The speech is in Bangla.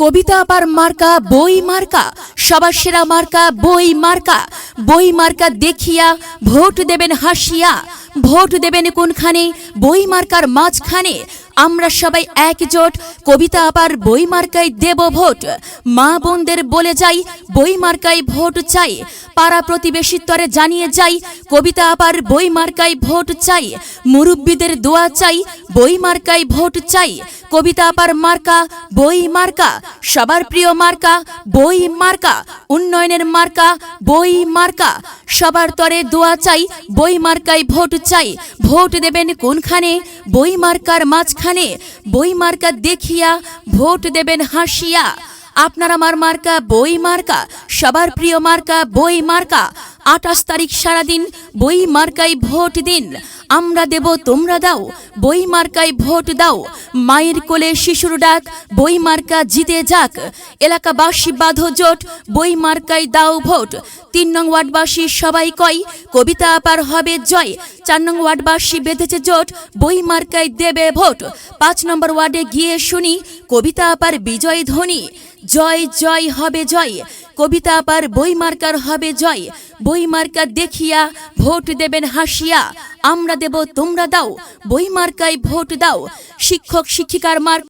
কবিতা আপার মার্কা বই মার্কা, সবার সেরা মার্কা বই মার্কা। বই মার্কা দেখিয়া ভোট দেবেন হাসিয়া। ভোট দেবেন কোনখানে? বই মার্কার মাঝখানে। আমরা সবাই একজোট, কবিতা আপার বই মার্কায় দেব ভোট। মা বোনদের বলে যাই, বই মার্কায় ভোট চাই। পাড়া প্রতিবেশীর তরে জানিয়ে যাই, কবিতা আপার বই মার্কায় ভোট চাই। মুরব্বীদের দোয়া চাই, বই মার্কায় ভোট চাই। কবিতা আপার মার্কা বই মার্কা, সবার প্রিয় মার্কা বই মার্কা। উন্নয়নের মার্কা বই মার্কা, সবার তরে দোয়া চাই, বই মার্কায় ভোট চাই। ভোট দেবেন কোনখানে? বই মার্কার মাঝখানে। বই মার্কা দেখিয়া ভোট দেবেন হাসিয়া। আপনার আমার মার্কা বই মার্কা, সবার প্রিয় মার্কা বই মার্কা। 28 তারিখ সারাদিন বই মার্কায় ভোট দিন। আমরা দেব তোমরা দাও, বই মার্কায় ভোট দাও। মায়ের কোলে শিশুর ডাক, বই মার্কা জিতে যাক। এলাকাবাসী বাঁধো জোট, বই মার্কায় দাও ভোট। 3 নং ওয়ার্ডবাসী সবাই কয়, কবিতা আপার হবে জয়। 4 নং ওয়ার্ডবাসী বেঁধেছে জোট, বই মার্কায় দেবে ভোট। 5 নম্বর ওয়ার্ডে গিয়ে শুনি, কবিতা আপার বিজয় ধ্বনি। জয় জয় হবে জয়, কবিতা আপার বই মার্কার হবে জয়। বই মার্কা দেখিয়া ভোট দেবেন হাসিয়া। আমরা দেব তোমরা দাও, বই মার্কায় ভোট দাও। শিক্ষক শিক্ষিকার মার্কা